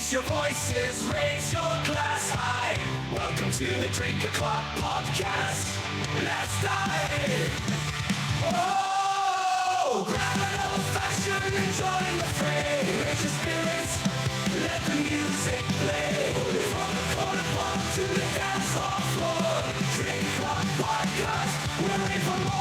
Raise your voices, raise your glass high. Welcome to the Drink O'Clock Podcast. Let's dive. Oh, grab an old fashioned and join the fray. Raise your spirits, let the music play. From the corner pub to the dance hall floor. Drink O'Clock Podcast, we're ready for more.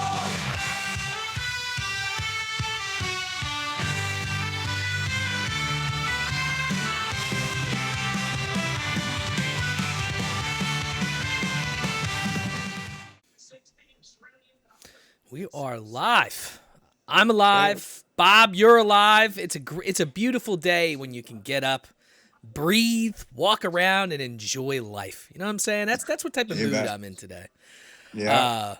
We are live. I'm alive. Bob, you're alive. It's a beautiful day when you can get up, breathe, walk around, and enjoy life. You know what I'm saying? That's what type of mood I'm in today. Yeah.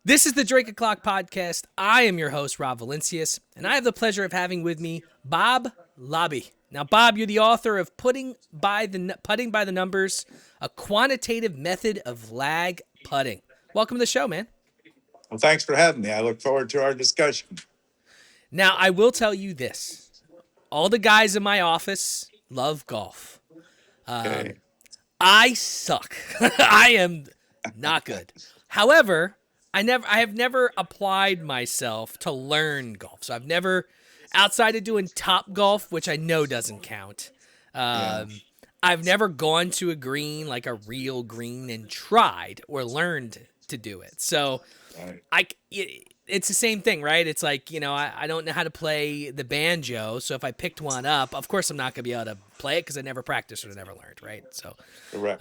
This is the Drink O'Clock Podcast. I am your host, Rob Valincius, and I have the pleasure of having with me Bob Labbe. Now, Bob, you're the author of Putting by the Numbers, a quantitative method of lag putting. Welcome to the show, man. Well, thanks for having me. I look forward to our discussion. Now, I will tell you this. All the guys in my office love golf. Okay. I suck. I am not good. However, I have never applied myself to learn golf. So I've never, outside of doing Top Golf, which I know doesn't count, I've never gone to a green, like a real green, and tried or learned to do it. So it's the same thing, right? It's like, I don't know how to play the banjo, so if I picked one up, of course I'm not going to be able to play it because I never practiced or never learned, right? So, Correct.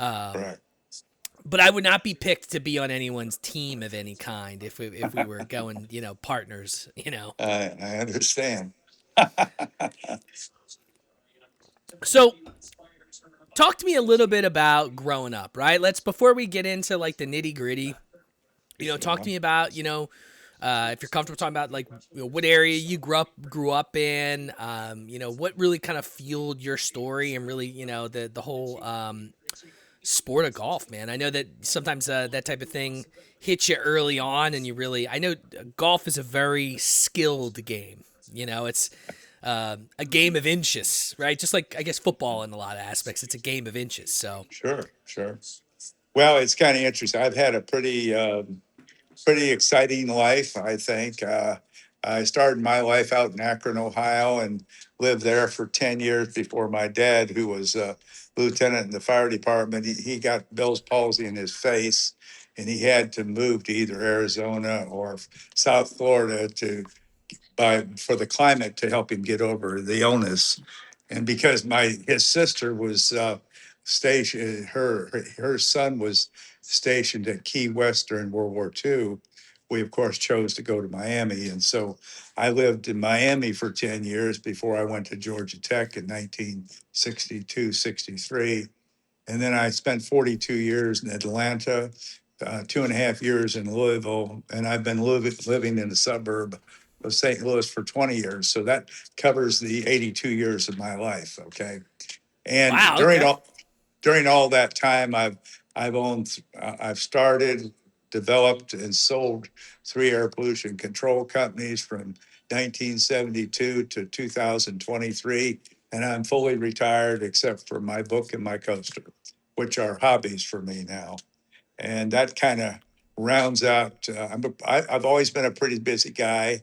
But I would not be picked to be on anyone's team of any kind if we were going, partners, I understand. So, talk to me a little bit about growing up, right? Before we get into like the nitty gritty, talk to me about, if you're comfortable talking about like what area you grew up in, what really kind of fueled your story and really, the whole sport of golf, man. I know that sometimes that type of thing hits you early on, and I know golf is a very skilled game. It's a game of inches, right? Just like I guess football in a lot of aspects, it's a game of inches. So Sure. Well, it's kind of interesting. I've had a pretty exciting life, I think. I started my life out in Akron, Ohio, and lived there for 10 years before my dad, who was a lieutenant in the fire department. He got Bell's palsy in his face, and he had to move to either Arizona or South Florida for the climate to help him get over the illness. And because his sister was stationed, her son was stationed at Key West during World War II. We of course chose to go to Miami, and so I lived in Miami for 10 years before I went to Georgia Tech in 1962, 63. And then I spent 42 years in Atlanta, 2.5 years in Louisville, and I've been living in the suburb of St. Louis for 20 years. So that covers the 82 years of my life. Okay. And wow, during all that time, I've started, developed, and sold 3 air pollution control companies from 1972 to 2023, and I'm fully retired except for my book and my coaster, which are hobbies for me now. And that kind of rounds out. I've always been a pretty busy guy,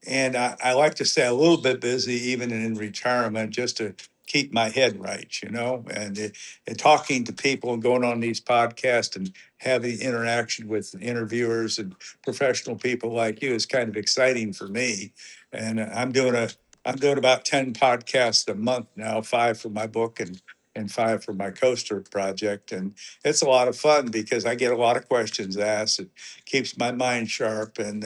and I like to stay a little bit busy even in retirement, just to keep my head right, and talking to people and going on these podcasts and having interaction with interviewers and professional people like you is kind of exciting for me. And I'm doing about 10 podcasts a month now, 5 for my book and 5 for my coaster project. And it's a lot of fun because I get a lot of questions asked. It keeps my mind sharp, and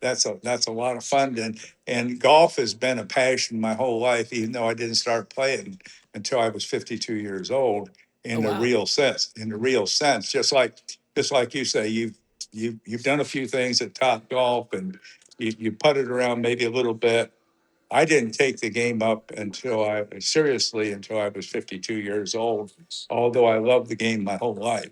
that's a lot of fun. And golf has been a passion my whole life, even though I didn't start playing until I was 52 years old. In the real sense, just like you say, you've done a few things at Top Golf, and you putted around maybe a little bit. I didn't take the game up until I was 52 years old, although I loved the game my whole life.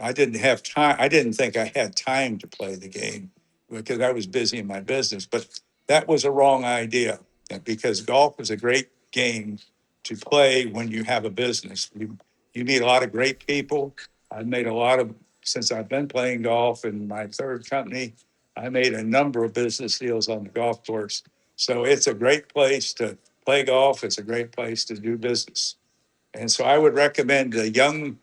I didn't have time. I didn't think I had time to play the game because I was busy in my business. But that was a wrong idea, because golf is a great game to play when you have a business. You meet a lot of great people. I've made a lot of, since I've been playing golf in my third company, I made a number of business deals on the golf course. So it's a great place to play golf. It's a great place to do business. And so I would recommend a young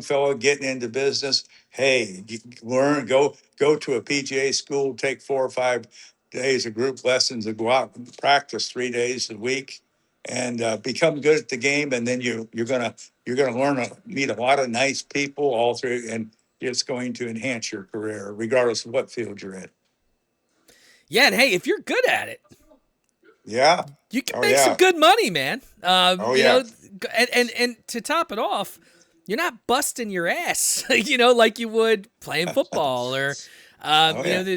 fellow getting into business. Hey, learn, go to a PGA school, take 4 or 5 days of group lessons, and go out and practice 3 days a week, and become good at the game. And then you're gonna learn meet a lot of nice people all through, and it's going to enhance your career, regardless of what field you're in. Yeah, and hey, if you're good at it, Yeah. you can Oh make some yeah. good money, man. Oh yeah. And to top it off, you're not busting your ass, like you would playing football or, Oh yeah.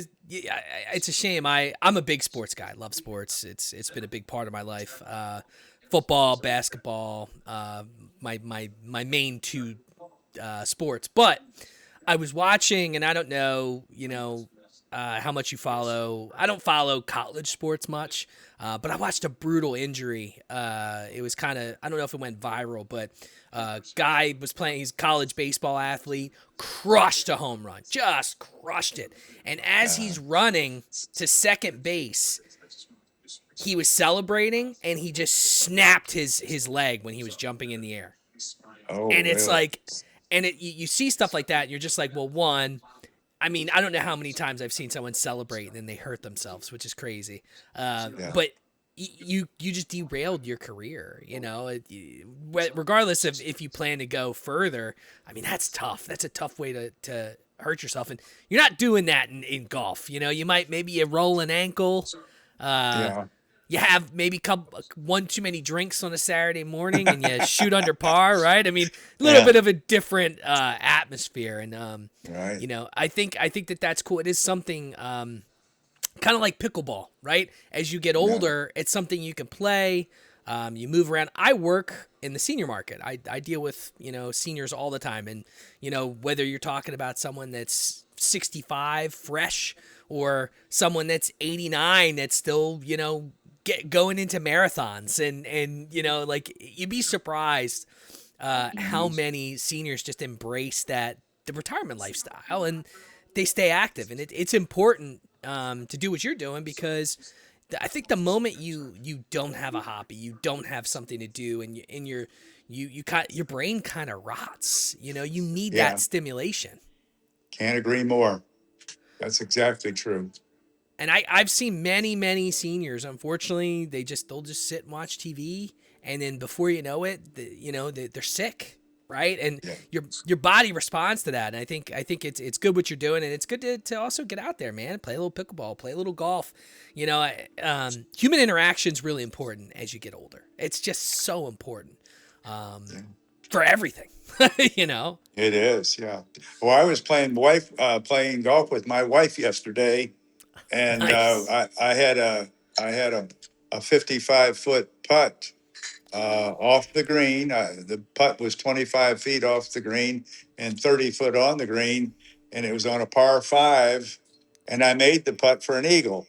it's a shame. I'm a big sports guy. I love sports. It's been a big part of my life. Football, basketball, my main two sports. But I was watching, and I don't know, how much you follow. I don't follow college sports much, but I watched a brutal injury. It was kind of, I don't know if it went viral, but guy was playing, he's a college baseball athlete, crushed a home run, just crushed it. And as he's running to second base, he was celebrating and he just snapped his leg when he was jumping in the air. Oh And it's really? like, and you see stuff like that, and you're just like, well, one, I mean, I don't know how many times I've seen someone celebrate and then they hurt themselves, which is crazy. Yeah. But you just derailed your career, regardless of if you plan to go further. I mean, that's tough. That's a tough way to hurt yourself. And you're not doing that in golf. Maybe you roll an ankle. Uh, Yeah. you have maybe one too many drinks on a Saturday morning and you shoot under par, right? I mean, a little Yeah. bit of a different atmosphere, and Right. I think that's cool. It is something kind of like pickleball, right? As you get Yeah. older, it's something you can play. You move around. I work in the senior market. I deal with seniors all the time, and whether you're talking about someone that's 65 fresh or someone that's 89 that's still going into marathons, and like, you'd be surprised how many seniors just embrace the retirement lifestyle, and they stay active, and it's important to do what you're doing, because I think the moment you don't have a hobby, you don't have something to do, and your brain kind of rots. You need Yeah. that stimulation. Can't agree more. That's exactly true. And I've seen many seniors. Unfortunately, they'll just sit and watch TV, and then before you know it, they're sick, right? And Yeah. your body responds to that. And I think it's good what you're doing, and it's good to also get out there, man. Play a little pickleball, play a little golf. Human interaction is really important as you get older. It's just so important for everything. It is. Yeah. Well, I was playing golf with my wife yesterday, and Nice. I had a 55-foot putt off the green. The putt was 25 feet off the green and 30 foot on the green, and it was on a par five, and I made the putt for an eagle.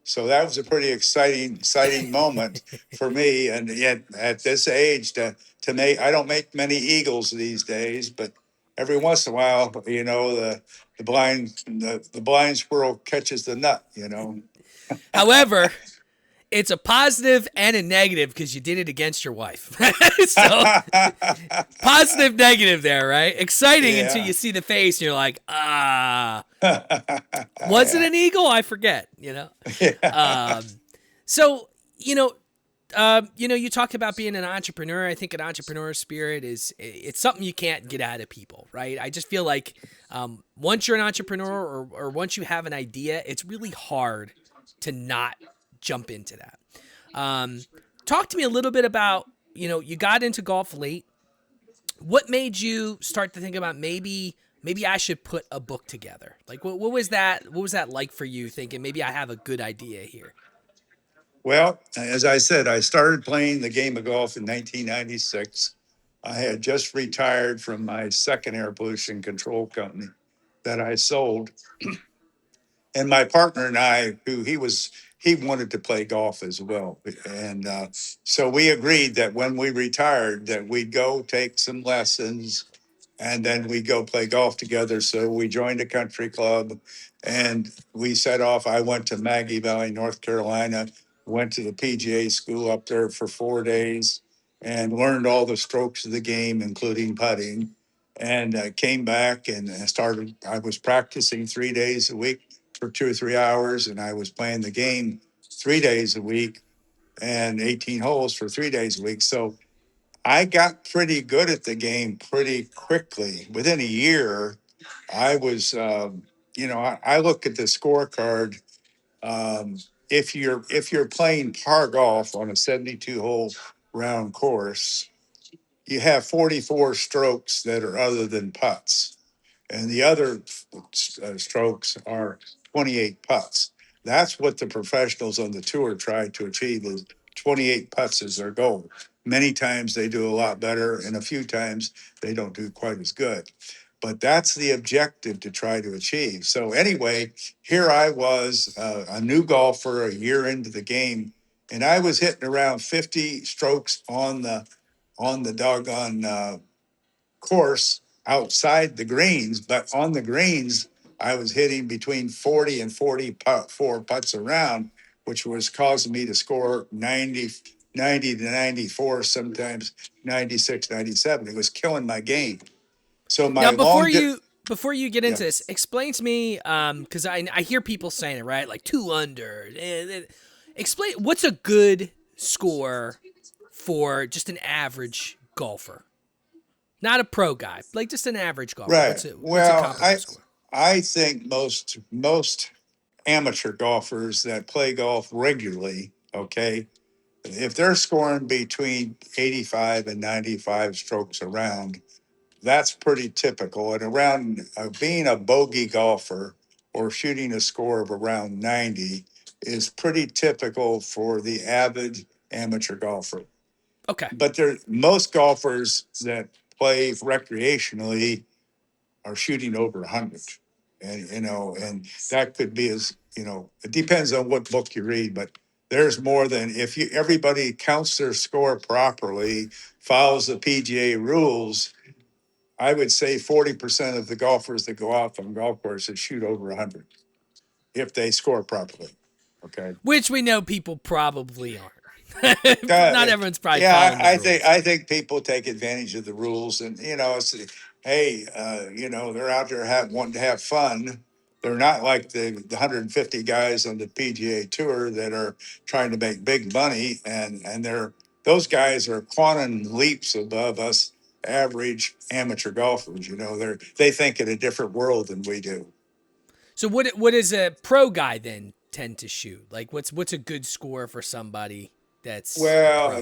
So that was a pretty exciting moment for me. And yet at this age to make, I don't make many eagles these days, but every once in a while, the blind squirrel catches the nut. However, it's a positive and a negative because you did it against your wife. So positive, negative there, right? Exciting until Yeah. you see the face and you're like, was it an eagle? I forget. Yeah. So, you talk about being an entrepreneur. I think an entrepreneur spirit it's something you can't get out of people, right? I just feel like once you're an entrepreneur, or once you have an idea, it's really hard to not jump into that. Talk to me a little bit about, you got into golf late. What made you start to think about maybe I should put a book together? Like, what was that? What was that like for you, thinking maybe I have a good idea here? Well, as I said, I started playing the game of golf in 1996. I had just retired from my second air pollution control company that I sold. And my partner and I, he wanted to play golf as well. And so we agreed that when we retired, that we'd go take some lessons and then we go play golf together. So we joined a country club and we set off. I went to Maggie Valley, North Carolina, went to the PGA school up there for 4 days and learned all the strokes of the game, including putting. And came back and started. I was practicing 3 days a week for 2 or 3 hours, and I was playing the game 3 days a week and 18 holes for 3 days a week. So I got pretty good at the game pretty quickly. Within a year, I was, I look at the scorecard. Um, if you're playing par golf on a 72 hole round course, you have 44 strokes that are other than putts, and the other strokes are 28 putts. That's what the professionals on the tour try to achieve is 28 putts as their goal. Many times they do a lot better, and a few times they don't do quite as good. But that's the objective to try to achieve. So anyway, here I was, a new golfer a year into the game, and I was hitting around 50 strokes on the doggone course outside the greens, but on the greens, I was hitting between 40 and 44 putts around, which was causing me to score 90 to 94, sometimes 96, 97. It was killing my game. So Now, my long, before you get yeah. into this, explain to me, because I hear people saying it, right, like 2 under. Explain what's a good score for just an average golfer, not a pro guy, like just an average golfer. Right. What's a Well, comparable score? I think most amateur golfers that play golf regularly, okay, if they're scoring between 85 and 95 strokes around, that's pretty typical. And around being a bogey golfer or shooting a score of around 90 is pretty typical for the avid amateur golfer. Okay. But there, most golfers that play recreationally are shooting over 100. And that could be it depends on what book you read, but there's more than if you everybody counts their score properly, follows the PGA rules. I would say 40% of the golfers that go out on golf courses shoot over 100 if they score properly. Okay. Which we know people probably aren't. Uh, Not everyone's probably yeah, following the I rules. think people take advantage of the rules, and it's hey, they're out there wanting to have fun. They're not like the 150 guys on the PGA Tour that are trying to make big money, and those guys are quantum leaps above us average amateur golfers. They think in a different world than we do. So what does a pro guy then tend to shoot? Like what's a good score for somebody that's a Well,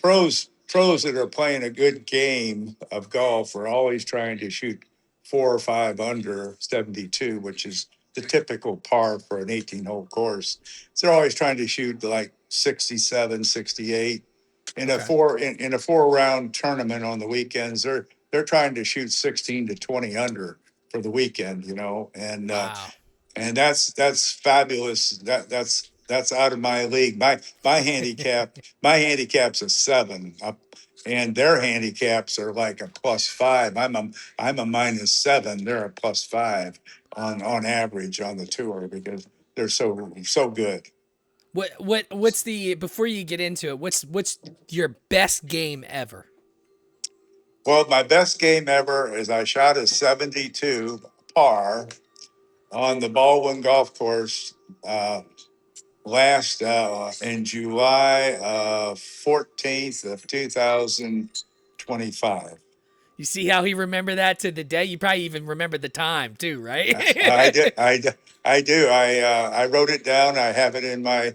pro? pros that are playing a good game of golf are always trying to shoot 4 or 5 under 72, which is the typical par for an 18-hole course. So they're always trying to shoot like 67, 68. Okay. In a 4 round tournament on the weekends, they're trying to shoot 16 to 20 under for the weekend, Wow. and that's fabulous. That's out of my league. My handicap's a 7, and their handicaps are like a +5. I'm a -7. They're a +5 on average on the tour because they're so good. What's the before you get into it, what's your best game ever? Well, my best game ever is I shot a 72 par on the Baldwin Golf Course. Last in July 14th of 2025. You see how he remembered that to the day? You probably even remember the time too, right? I did. I do. I wrote it down. I have it in my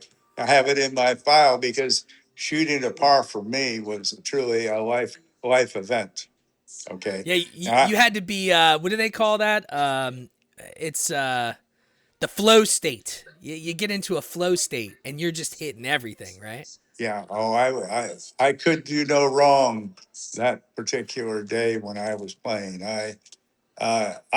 file because shooting a par for me was truly a life event. Okay. Yeah, Uh, you had to be what do they call that? It's the flow state. You get into a flow state and you're just hitting everything, right? yeah. Oh, I could do no wrong that particular day when I was playing. I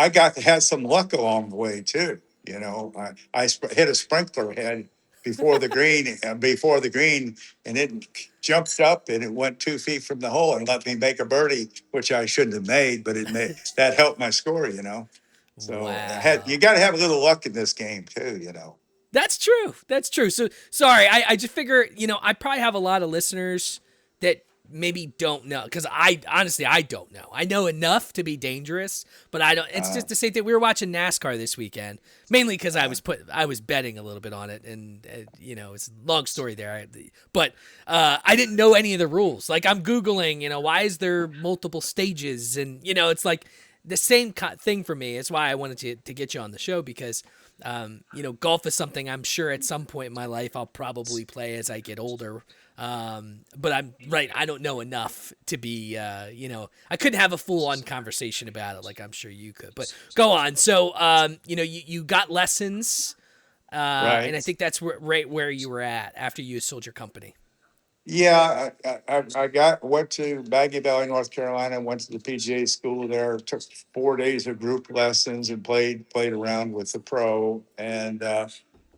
got to have some luck along the way too. I hit a sprinkler head before the green, and it jumped up and it went 2 feet from the hole and let me make a birdie, which I shouldn't have made, but it made that helped my score, you know. So you Wow. got to have a little luck in this game too, you know. That's true. That's true. So sorry, I just figure, I probably have a lot of listeners that maybe don't know, because I honestly I don't know. I know enough to be dangerous, but I don't. It's Uh, just to say that we were watching NASCAR this weekend, mainly because uh, I was betting a little bit on it, and it's a long story there. But I didn't know any of the rules. Like I'm googling, why is there multiple stages, and it's like the same thing for me. It's why I wanted to get you on the show, because golf is something I'm sure at some point in my life I'll probably play as I get older. But I'm right. I don't know enough to be, I couldn't have a full on conversation about it like I'm sure you could, but go on. So, you got lessons, and I right. think that's right where you were at after you sold your company. Yeah, went to Baggy Valley, North Carolina. Went to the PGA school there. Took 4 days of group lessons and played around with the pro. And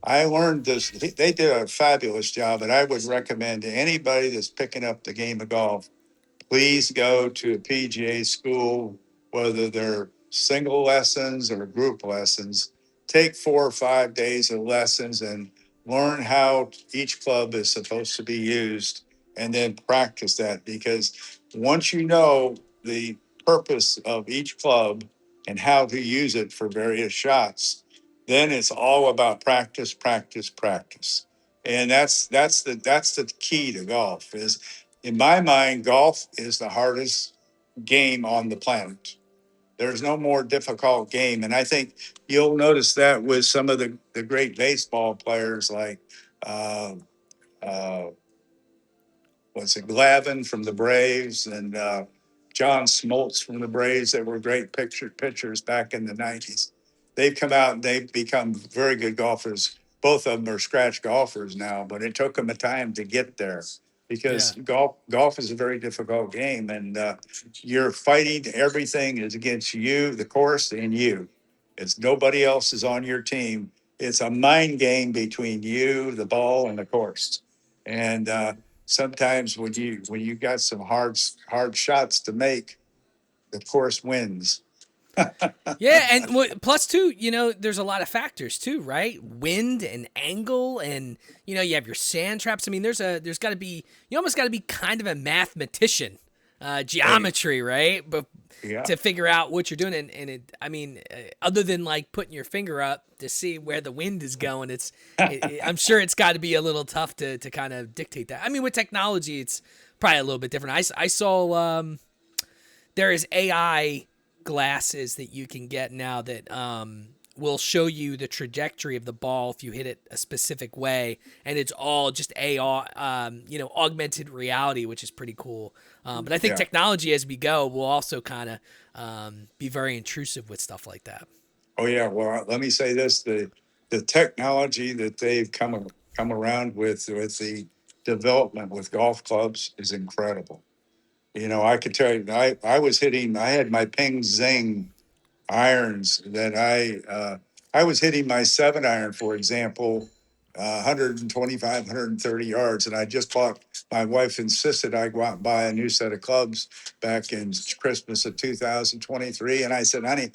I learned this. They did a fabulous job, and I would recommend to anybody that's picking up the game of golf, please go to a PGA school, whether they're single lessons or group lessons. Take 4 or 5 days of lessons and learn how each club is supposed to be used, and then practice that, because once you know the purpose of each club and how to use it for various shots, then it's all about practice, practice, practice. And that's the key to golf. Is in my mind, golf is the hardest game on the planet. There's no more difficult game. And I think you'll notice that with some of the great baseball players like uh, uh, what's it, Glavine from the Braves, and John Smoltz from the Braves, that were great pitchers back in the 90s. They've come out and they've become very good golfers. Both of them are scratch golfers now, but it took them a time to get there, because Yeah. golf is a very difficult game, and you're fighting. Everything is against you, the course, and you. It's nobody else is on your team. It's a mind game between you, the ball, and the course. And sometimes when you got some hard shots to make, the course wins. Yeah, and plus too, there's a lot of factors too, right? Wind and angle, and you have your sand traps. I mean, there's got to be, you almost got to be kind of a mathematician, Hey, geometry, right? But yeah, to figure out what you're doing, and I mean, other than like putting your finger up to see where the wind is going, I'm sure it's got to be a little tough to kind of dictate that. I mean, with technology, it's probably a little bit different. I saw there is AI glasses that you can get now that will show you the trajectory of the ball if you hit it a specific way, and it's all just AR, augmented reality, which is pretty cool. But I think yeah. technology as we go will also kind of be very intrusive with stuff like that. Oh yeah. Well, let me say this: the technology that they've come around with the development with golf clubs is incredible. You know, I could tell you, I had my Ping Zing irons that I was hitting my 7 iron, for example, 125, 130 yards. And I just bought, my wife insisted I go out and buy a new set of clubs back in Christmas of 2023. And I said, honey,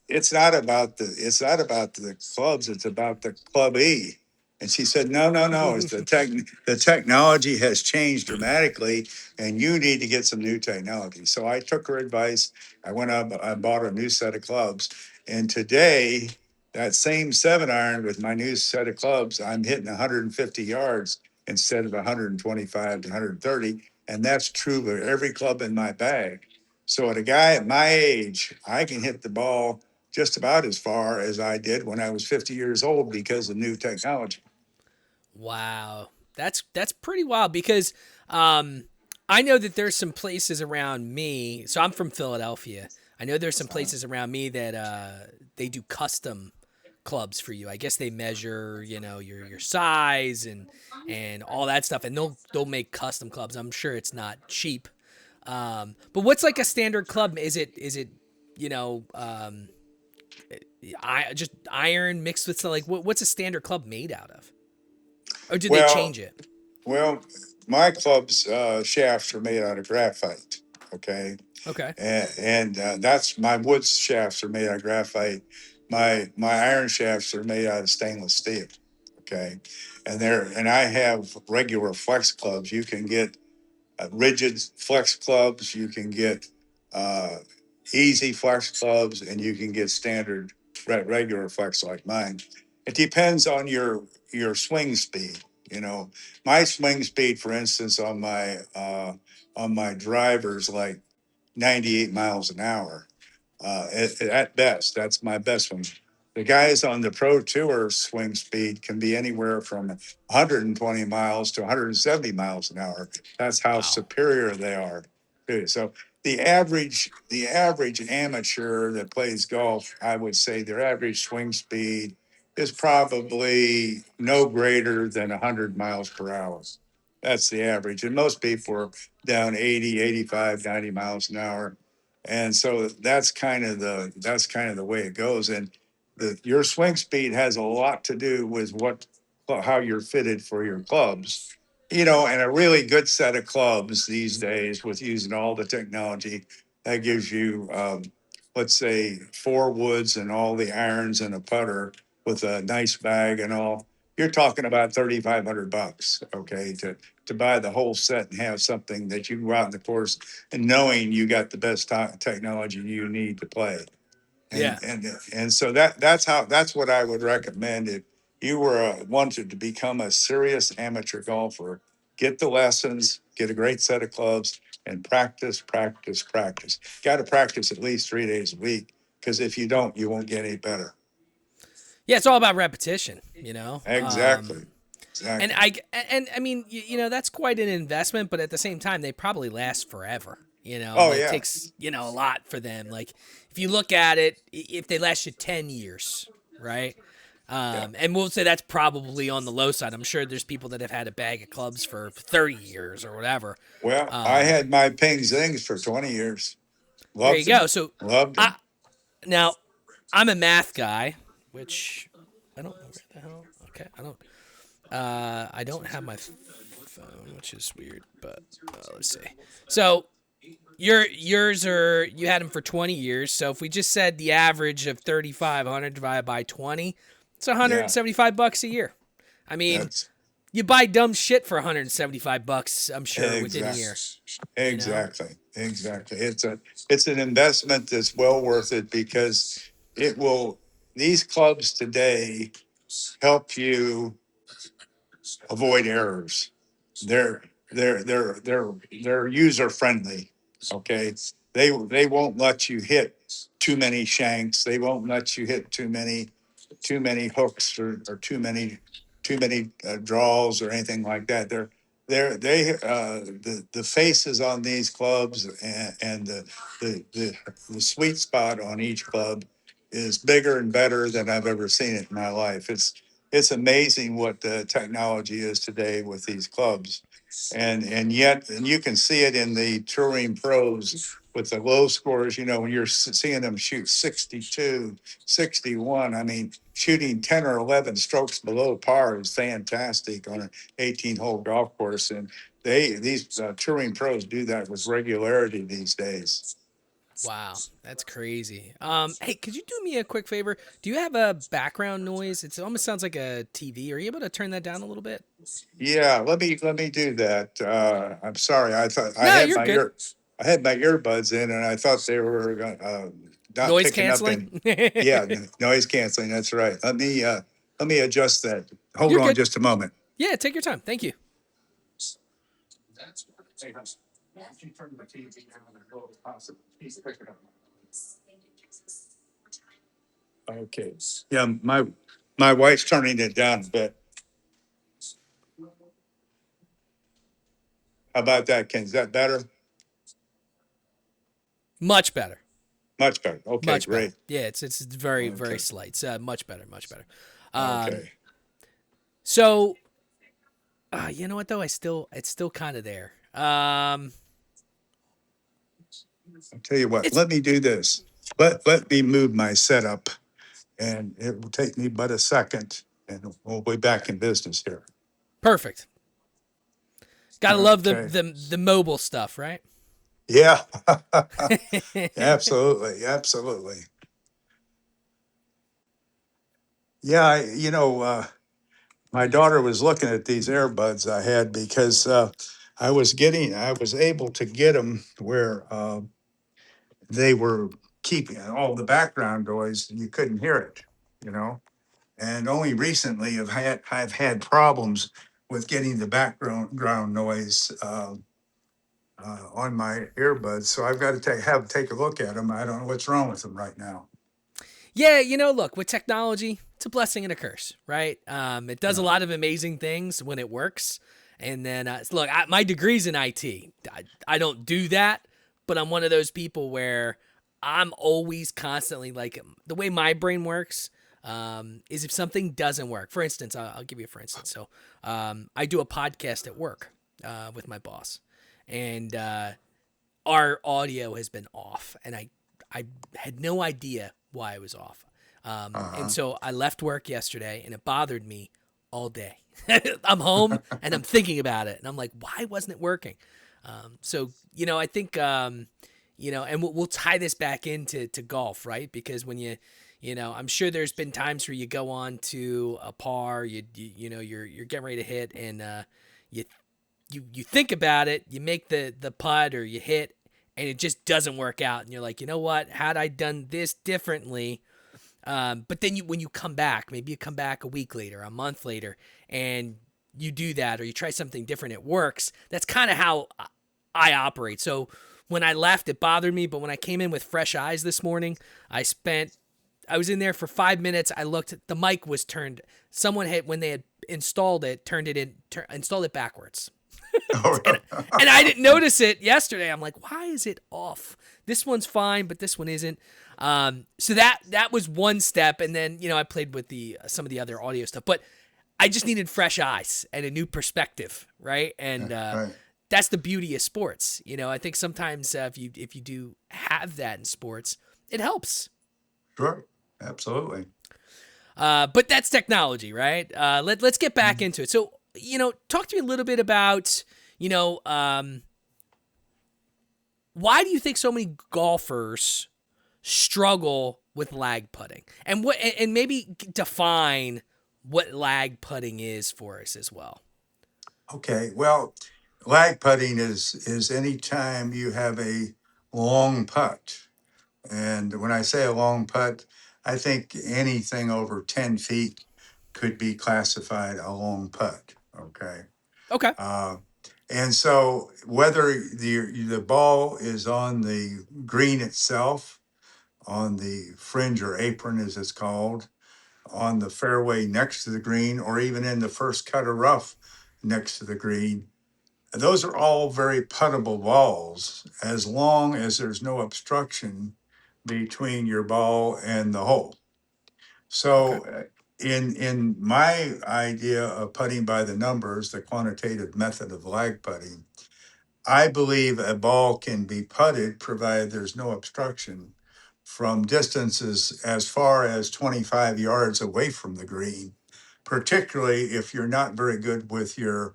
it's not about the clubs, it's about the club E. And she said, no, no, no, it's the technology has changed dramatically, and you need to get some new technology. So I took her advice. I went up, I bought a new set of clubs. And today, that same 7 iron with my new set of clubs, I'm hitting 150 yards instead of 125 to 130. And that's true of every club in my bag. So at a guy at my age, I can hit the ball just about as far as I did when I was 50 years old because of new technology. Wow, that's pretty wild, because I know that there's some places around me. So I'm from Philadelphia. I know there's some Uh, places around me that they do custom clubs for you. I guess they measure, your size and all that stuff, and they'll make custom clubs. I'm sure it's not cheap. But what's like a standard club? Is it you know I just iron mixed with, like, what's a standard club made out of? or did they Well, change it? well, my club's shafts are made out of graphite. Okay, Okay. and that's my wood shafts are made out of graphite. My iron shafts are made out of stainless steel. Okay, and I have regular flex clubs. You can get rigid flex clubs. You can get uh, easy flex clubs, and you can get standard regular flex like mine. It depends on your swing speed. You know, my swing speed, for instance, on my drivers, like 98 miles an hour. At best, that's my best one. The guys on the Pro Tour swing speed can be anywhere from 120 miles to 170 miles an hour. That's how Wow. superior they are. So the average amateur that plays golf, I would say their average swing speed is probably no greater than 100 miles per hour. That's the average. And most people are down 80, 85, 90 miles an hour. And so that's kind of the way it goes. And your swing speed has a lot to do with how you're fitted for your clubs. And a really good set of clubs these days, with using all the technology, that gives you, let's say, four woods and all the irons and a putter with a nice bag and all. You're talking about $3,500, okay, to buy the whole set and have something that you can go out in the course and knowing you got the best technology you need to play. Yeah. And so that's what I would recommend if you were wanted to become a serious amateur golfer. Get the lessons, get a great set of clubs, and practice, practice, practice. Got to practice at least 3 days a week, because if you don't, you won't get any better. Yeah, it's all about repetition, you know. Exactly. And Exactly. I mean, that's quite an investment, but at the same time, they probably last forever. Oh It yeah. takes a lot for them. Like if you look at it, if they last you 10 years, right? Yeah. And we'll say that's probably on the low side. I'm sure there's people that have had a bag of clubs for 30 years or whatever. Well, I had my Ping Zings for 20 years. There you Loved go. them. So Loved I them. now I'm a math guy, which I don't know where the hell. Okay, I don't have my phone, which is weird, but let's see. So you had them for 20 years. So if we just said the average of 3,500 divided by 20, it's Yeah. $175 a year. I mean, That's you buy dumb shit for $175, I'm sure, within a year. exactly. You know? Exactly. It's an investment that's well worth it, because it will these clubs today help you avoid errors. They're they're user friendly. Okay. They won't let you hit too many shanks. They won't let you hit too many hooks, or too many draws or anything like that. The faces on these clubs, and the sweet spot on each club is bigger and better than I've ever seen it in my life. It's amazing what the technology is today with these clubs. And you can see it in the touring pros with the low scores, when you're seeing them shoot 62, 61. I mean, shooting 10 or 11 strokes below par is fantastic on an 18-hole golf course. And these touring pros do that with regularity these days. Wow, that's crazy. Hey, could you do me a quick favor? Do you have a background noise? It almost sounds like a TV. Are you able to turn that down a little bit? Yeah, let me do that. I'm sorry. I thought No, you're good. I had my earbuds in, and I thought they were not Noise picking up canceling? any. Yeah, noise canceling. That's right. Let me adjust that. Hold You're on good. just a moment. Yeah, take your time. Thank you. Okay. Yeah, my wife's turning it down a bit. How about that, Ken? Is that better? Much better. Much better. Okay, Much better. great. Yeah, it's very very Okay. slight. It's much better. Much better. Um, Okay. so you know what though? It's still kind of there. I'll tell you what. It's Let me do this. Let me move my setup, and it will take me but a second, and we'll be back in business here. Perfect. Gotta love Okay. the mobile stuff, right? Yeah. Absolutely. Absolutely. Yeah. My daughter was looking at these earbuds I had because I was able to get them where they were keeping all the background noise. You couldn't hear it, you know. And only recently I've had problems with getting the background noise on my earbuds. So I've got to take a look at them. I don't know what's wrong with them right now. Yeah, look, with technology, it's a blessing and a curse, right? It does a Yeah. lot of amazing things when it works. And then, look, my degree's in IT. I don't do that, but I'm one of those people where I'm always constantly like, the way my brain works is if something doesn't work. For instance, I'll give you a for instance. So I do a podcast at work with my boss, and our audio has been off, and I had no idea why it was off. And Uh-huh. so I left work yesterday, and it bothered me all day. I'm home and I'm thinking about it, and I'm like, why wasn't it working? So I think and we'll tie this back into golf, right? Because when I'm sure there's been times where you go on to a par, you're getting ready to hit, and you you think about it, you make the putt or you hit, and it just doesn't work out, and you're like, you know what? Had I done this differently, but then when you come back, maybe you come back a week later, a month later, and you do that, or you try something different, it works. That's kind of how I operate. So when I left, it bothered me, but when I came in with fresh eyes this morning, I was in there for 5 minutes. I looked, the mic was turned. Someone had, when they had installed it, installed it backwards. and, and I didn't notice it yesterday. I'm like, why is it off? This one's fine, but this one isn't. So that was one step, and then I played with some of the other audio stuff, but I just needed fresh eyes and a new perspective, right? And Right. that's the beauty of sports. I think sometimes if you do have that in sports, it helps. Sure. Absolutely. But that's technology, right? Let's get back into it. So, talk to me a little bit about, why do you think so many golfers struggle with lag putting, and maybe define what lag putting is for us as well. Okay. Well, lag putting is any time you have a long putt. And when I say a long putt, I think anything over 10 feet could be classified a long putt. Okay. Okay. Uh, and so whether the ball is on the green itself, on the fringe or apron as it's called, on the fairway next to the green, or even in the first cut of rough next to the green, those are all very puttable balls as long as there's no obstruction between your ball and the hole. Okay. So, in my idea of putting by the numbers, the quantitative method of lag putting, I believe a ball can be putted provided there's no obstruction from distances as far as 25 yards away from the green, particularly if you're not very good with your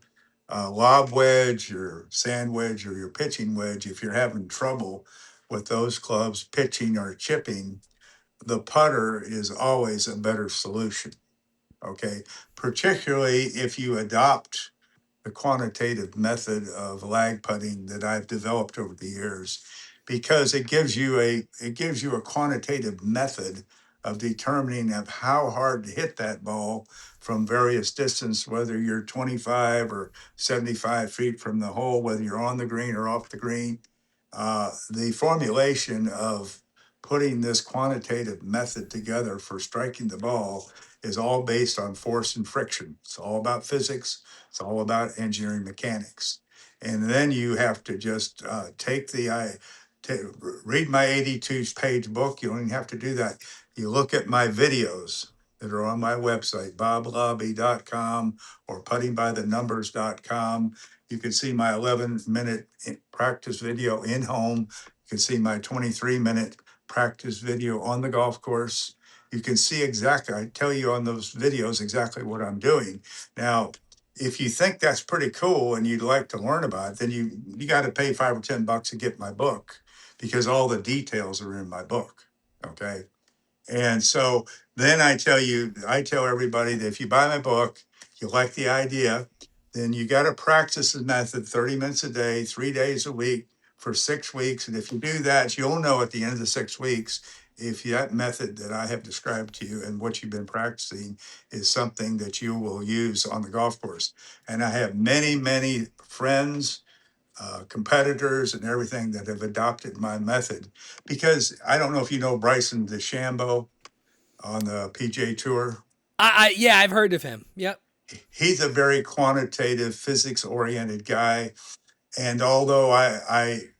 lob wedge, your sand wedge, or your pitching wedge. If you're having trouble with those clubs pitching or chipping, the putter is always a better solution. Okay. Particularly if you adopt the quantitative method of lag putting that I've developed over the years, because it gives you a quantitative method of determining of how hard to hit that ball from various distance, whether you're 25 or 75 feet from the hole, whether you're on the green or off the green. The formulation of putting this quantitative method together for striking the ball is all based on force and friction. It's all about physics. It's all about engineering mechanics. And then you have to just read my 82-page book. You don't even have to do that. You look at my videos that are on my website, boblabbe.com or puttingbythenumbers.com. You can see my 11-minute practice video in home. You can see my 23-minute practice video on the golf course. You can see exactly, I tell you on those videos exactly what I'm doing. Now, if you think that's pretty cool and you'd like to learn about it, then you got to pay $5 or $10 to get my book, because all the details are in my book. Okay. And so then I tell everybody that if you buy my book, you like the idea, then you got to practice the method 30 minutes a day, 3 days a week for 6 weeks. And if you do that, you'll know at the end of the 6 weeks if that method that I have described to you and what you've been practicing is something that you will use on the golf course. And I have many, many friends, competitors, and everything that have adopted my method, because I don't know if you know Bryson DeChambeau on the PGA Tour. Yeah, I've heard of him. Yep. He's a very quantitative, physics oriented guy. And although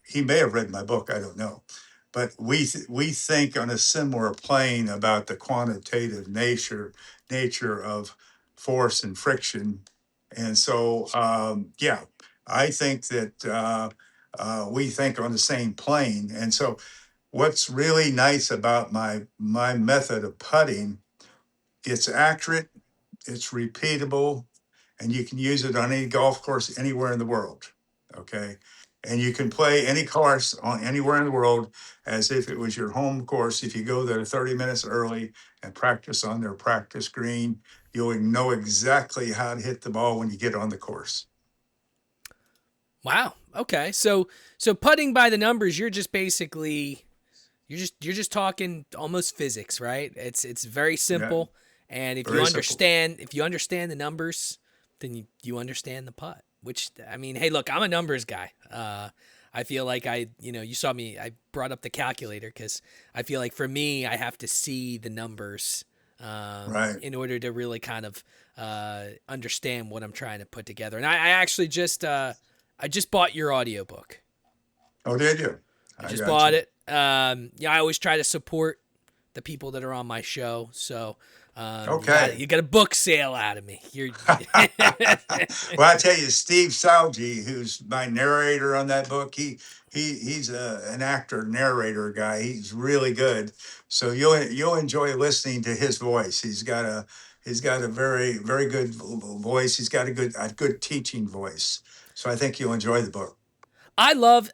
he may have read my book, I don't know, but we think on a similar plane about the quantitative nature of force and friction. And so, yeah, I think that we think on the same plane. And so, what's really nice about my method of putting, it's accurate, it's repeatable, and you can use it on any golf course anywhere in the world. Okay. And you can play any course on anywhere in the world as if it was your home course. If you go there 30 minutes early and practice on their practice green, you'll know exactly how to hit the ball when you get on the course. Wow. Okay. So putting by the numbers, you're just basically you're just talking almost physics, right? It's very Yeah, simple, and very simple. if you understand the numbers, then you understand the putt. Which, I mean, hey, look, I'm a numbers guy. I feel like you saw me. I brought up the calculator because I feel like for me, I have to see the numbers Right. in order to really kind of understand what I'm trying to put together. And I actually I just bought your audiobook. Oh, did you? I I just got bought you. it. Yeah, I always try to support the people that are on my show. So Okay. you got a book sale out of me. You're Well, I tell you, Steve Salgi, who's my narrator on that book, he's an actor narrator guy. He's really good. So you'll enjoy listening to his voice. He's got a very very good voice. He's got a good teaching voice. So I think you'll enjoy the book. I love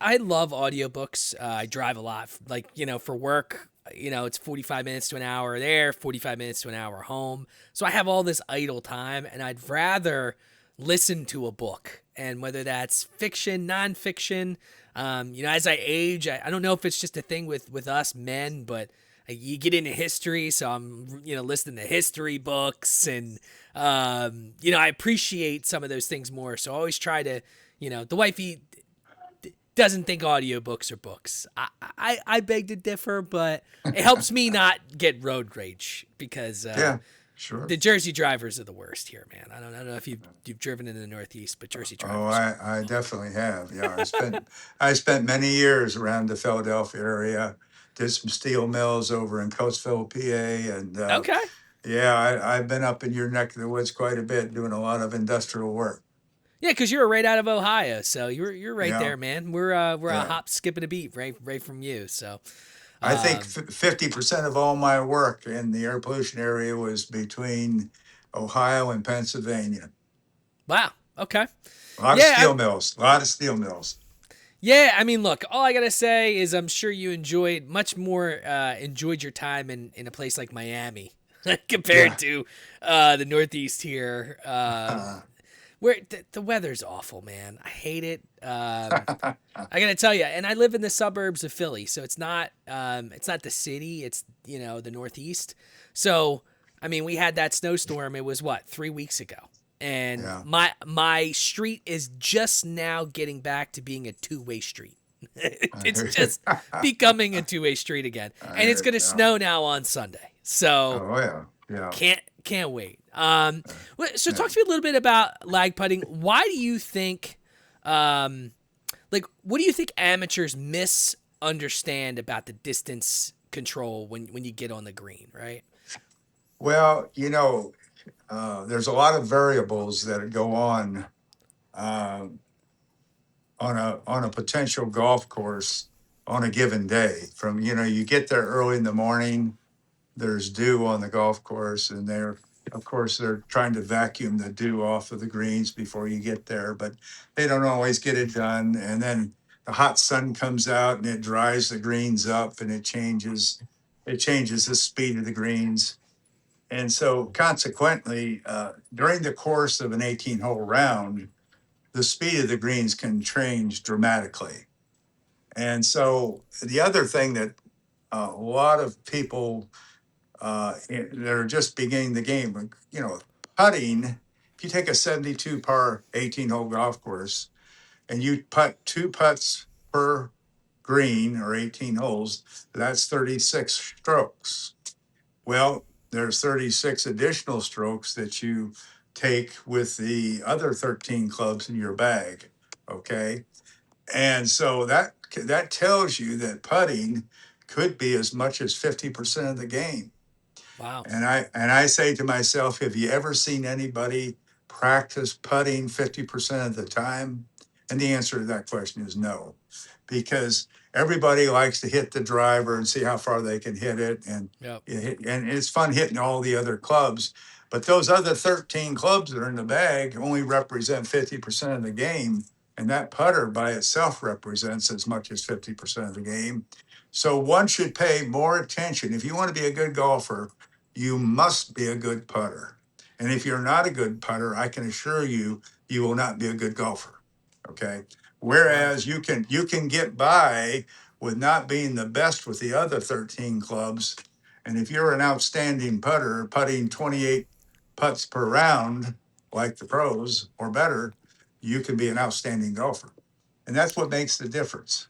audiobooks. I drive a lot, like, for work. It's 45 minutes to an hour there, 45 minutes to an hour home. So I have all this idle time, and I'd rather listen to a book. And whether that's fiction, nonfiction, as I age, I don't know if it's just a thing with us men, but you get into history, so I'm listening to history books, and I appreciate some of those things more. So I always try to, the wifey doesn't think audiobooks are books. I beg to differ, but it helps me not get road rage because Yeah, sure. the Jersey drivers are the worst here, man. I don't know if you've driven in the Northeast, but Jersey Oh, drivers. I definitely have. Yeah, I spent many years around the Philadelphia area. Did some steel mills over in Coatesville, PA, and Okay. yeah, I've been up in your neck of the woods quite a bit, doing a lot of industrial work. Yeah, because you're right out of Ohio, so you're right Yeah, there, man. We're a yeah. hop, skip, and a beat right from you. So, I think um, 50% of all my work in the air pollution area was between Ohio and Pennsylvania. wow. Okay. A lot of Yeah, steel mills. A lot of steel mills. yeah, I mean, look, all I gotta say is I'm sure you enjoyed your time in a place like Miami compared Yeah. to the Northeast here, where the weather's awful, man. I hate it. I gotta tell you, and I live in the suburbs of Philly, so it's not the city, it's the Northeast. So I mean, we had that snowstorm. It was what 3 weeks ago, and Yeah. my street is just now getting back to being a two-way street. I It's hear just becoming a two-way street again, I and it's hear gonna Yeah. snow now on Sunday. So Oh yeah. Yeah. can't wait. So Yeah. talk to me a little bit about lag putting. Why do you think, what do you think amateurs misunderstand about the distance control when you get on the green, right? Well, there's a lot of variables that go uh, on a potential golf course on a given day. From you get there early in the morning. There's dew on the golf course, and Of course, they're trying to vacuum the dew off of the greens before you get there, but they don't always get it done. And then the hot sun comes out and it dries the greens up, and it changes the speed of the greens. And so consequently, during the course of an 18-hole round, the speed of the greens can change dramatically. And so the other thing that a lot of people that are just beginning the game, putting, if you take a 72 par 18-hole golf course and you putt two putts per green or 18 holes, that's 36 strokes. Well, there's 36 additional strokes that you take with the other 13 clubs in your bag. Okay. And so that tells you that putting could be as much as 50% of the game. Wow. And I say to myself, have you ever seen anybody practice putting 50% of the time? And the answer to that question is no, because everybody likes to hit the driver and see how far they can hit it, and Yep. and it's fun hitting all the other clubs. But those other 13 clubs that are in the bag only represent 50% of the game, and that putter by itself represents as much as 50% of the game. So one should pay more attention. If you want to be a good golfer, you must be a good putter. And if you're not a good putter, I can assure you, you will not be a good golfer. Okay. Wow. Whereas you can get by with not being the best with the other 13 clubs. And if you're an outstanding putter, putting 28 putts per round, like the pros or better, you can be an outstanding golfer. And that's what makes the difference.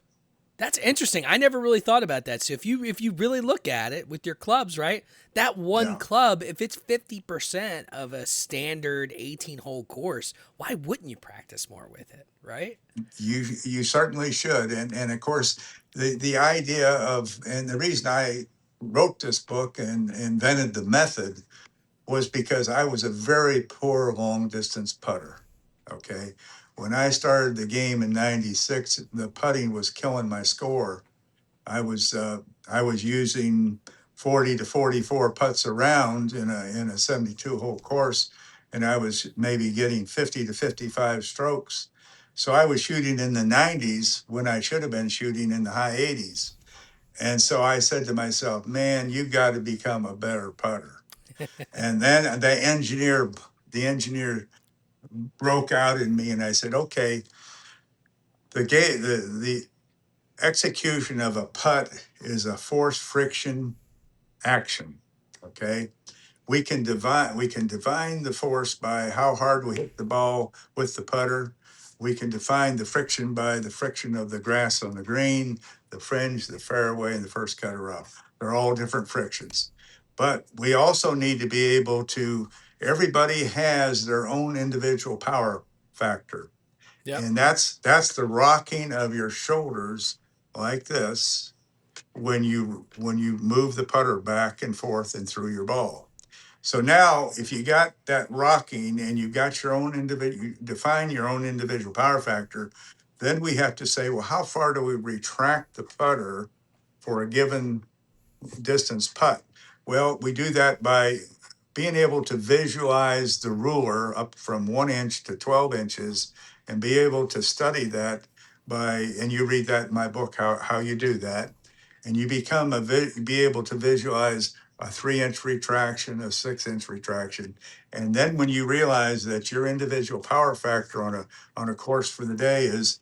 That's interesting. I never really thought about that. So if you really look at it with your clubs, right? That one Yeah. club, if it's 50% of a standard 18-hole course, why wouldn't you practice more with it, right? You certainly should. And of course, the idea of, and the reason I wrote this book and invented the method was because I was a very poor long distance putter. Okay. When I started the game in 96, the putting was killing my score. I was using 40 to 44 putts around in a 72 hole course, and I was maybe getting 50 to 55 strokes. So I was shooting in the 90s when I should have been shooting in the high 80s. And so I said to myself, man, you got to become a better putter. And then the engineer broke out in me, and I said, okay, the execution of a putt is a force friction action. Okay. We can define the force by how hard we hit the ball with the putter. We can define the friction by the friction of the grass on the green, the fringe, the fairway, and the first cutter off. They're all different frictions. But we also need to be able to, everybody has their own individual power factor. Yep. And that's the rocking of your shoulders like this when you move the putter back and forth and through your ball. So now, if you got that rocking and you got your own individual, you define your own individual power factor, then we have to say, well, how far do we retract the putter for a given distance putt? Well, we do that by being able to visualize the ruler up from 1 inch to 12 inches and be able to study that and you read that in my book, how you do that. And you be able to visualize a 3 inch retraction, a 6 inch retraction. And then when you realize that your individual power factor on a course for the day is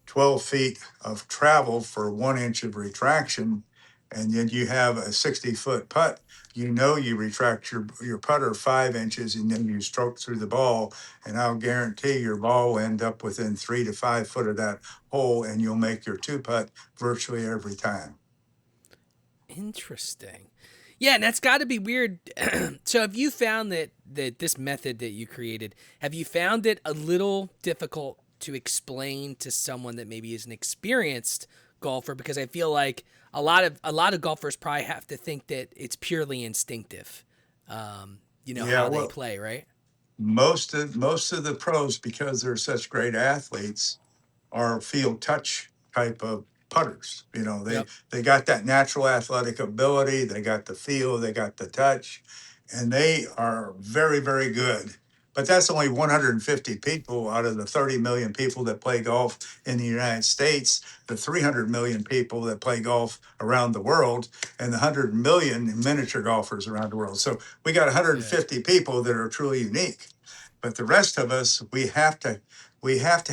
12 feet of travel for 1 inch of retraction, and then you have a 60-foot putt, you retract your putter 5 inches and then you stroke through the ball. And I'll guarantee your ball will end up within 3 to 5 foot of that hole, and you'll make your two putt virtually every time. Interesting. Yeah, and that's got to be weird. So, have you found that this method that you created, have you found it a little difficult to explain to someone that maybe is an experienced golfer? Because I feel like a lot of golfers probably have to think that it's purely instinctive. Yeah, How they well, play, right? most of the pros, because they're such great athletes, are field touch type of putters. They Yep. they got that natural athletic ability, they got the feel, they got the touch. and they are very, very good. But that's only 150 people out of the 30 million people that play golf in the United States, the 300 million people that play golf around the world, and the 100 million miniature golfers around the world. So we got Yeah. 150 people that are truly unique. But the rest of us, we have to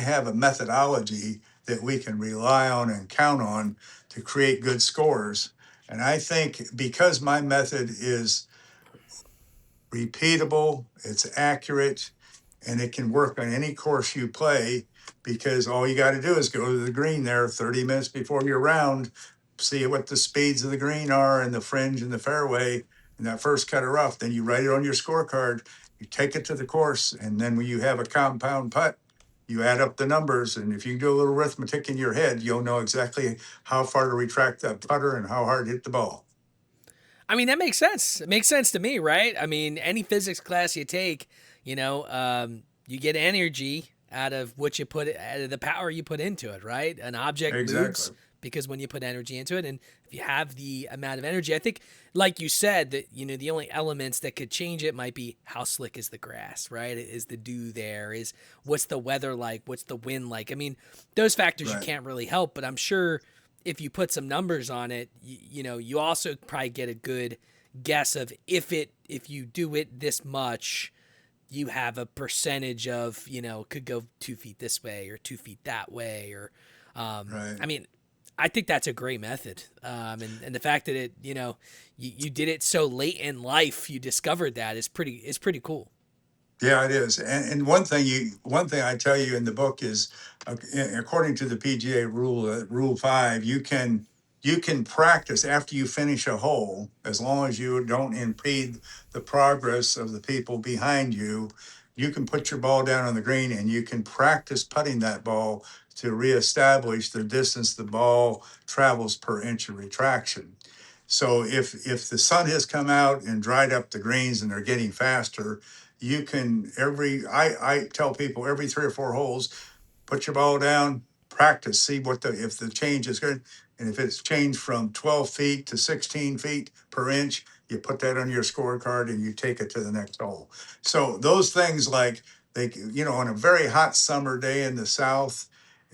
have a methodology that we can rely on and count on to create good scores. And I think because my method is repeatable, it's accurate, and it can work on any course you play because all you got to do is go to the green there 30 minutes before your round, see what the speeds of the green are and the fringe and the fairway and that first cut of rough. Then you write it on your scorecard, you take it to the course, and then when you have a compound putt, you add up the numbers. And if you do a little arithmetic in your head, you'll know exactly how far to retract that putter and how hard to hit the ball. I mean, that makes sense. It makes sense to me, right? I mean, any physics class you take, you get energy out of what you put, out of the power you put into it, right? An object moves Exactly. because when you put energy into it, and if you have the amount of energy, I think, like you said, that the only elements that could change it might be how slick is the grass, right? Is the dew there? Is what's the weather like? What's the wind like? I mean, those factors you Right. can't really help, but I'm sure if you put some numbers on it, you also probably get a good guess of if you do it this much, you have a percentage of could go 2 feet this way or 2 feet that way or Right. I mean I think that's a great method, and the fact that you did it so late in life, you discovered that is pretty cool. Yeah, it is. And one thing I tell you in the book is, according to the PGA rule, Rule 5, you can practice after you finish a hole as long as you don't impede the progress of the people behind you. You can put your ball down on the green and you can practice putting that ball to reestablish the distance the ball travels per inch of retraction. So if the sun has come out and dried up the greens and they're getting faster, you can I tell people every 3 or 4 holes, put your ball down, practice, see what the if the change is good. And if it's changed from 12 feet to 16 feet per inch, you put that on your scorecard and you take it to the next hole. So those things like on a very hot summer day in the South,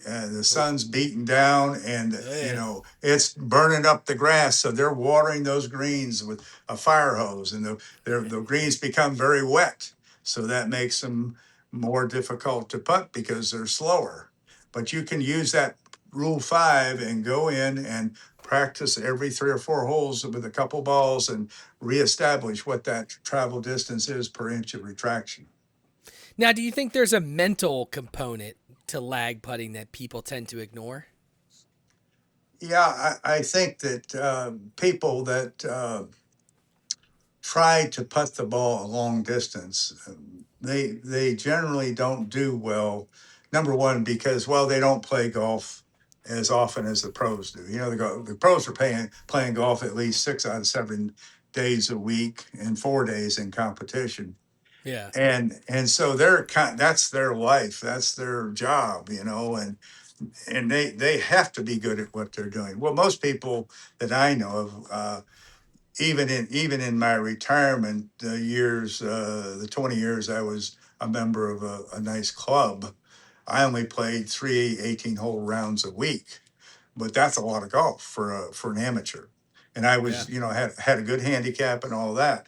the Oh, sun's beating down and yeah. it's burning up the grass. So they're watering those greens with a fire hose and the greens become very wet. So that makes them more difficult to putt because they're slower. But you can use that Rule 5 and go in and practice every 3 or 4 holes with a couple balls and reestablish what that travel distance is per inch of retraction. Now, do you think there's a mental component to lag putting that people tend to ignore? Yeah, I think that people that try to putt the ball a long distance, they generally don't do well. Number one, because they don't play golf as often as the pros do. The pros are playing golf at least 6 out of 7 days a week and 4 days in competition. Yeah. And so that's their life, that's their job, and they have to be good at what they're doing. Well, most people that I know of, even in my retirement years, the 20 years I was a member of a nice club, I only played 3 18-hole rounds a week, but that's a lot of golf for an amateur. And I Yeah. was, had a good handicap and all that.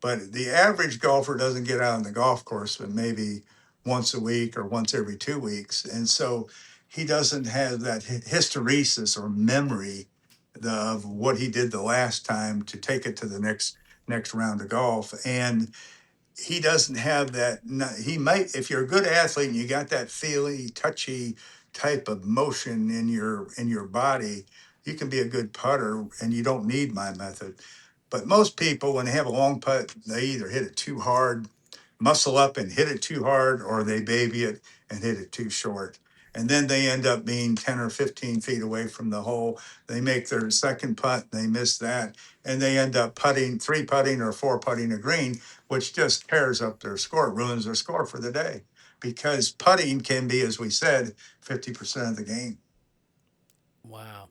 But the average golfer doesn't get out on the golf course but maybe once a week or once every 2 weeks. And so he doesn't have that hysteresis or memory of what he did the last time to take it to the next round of golf. And he doesn't have that. He might, if you're a good athlete and you got that feely, touchy type of motion in your body, you can be a good putter, and you don't need my method. But most people, when they have a long putt, they either hit it too hard, muscle up and hit it too hard, or they baby it and hit it too short. And then they end up being 10 or 15 feet away from the hole. They make their second putt, they miss that, and they end up putting, three putting or four putting a green, which just tears up their score, ruins their score for the day. Because putting can be, as we said, 50% of the game. Wow.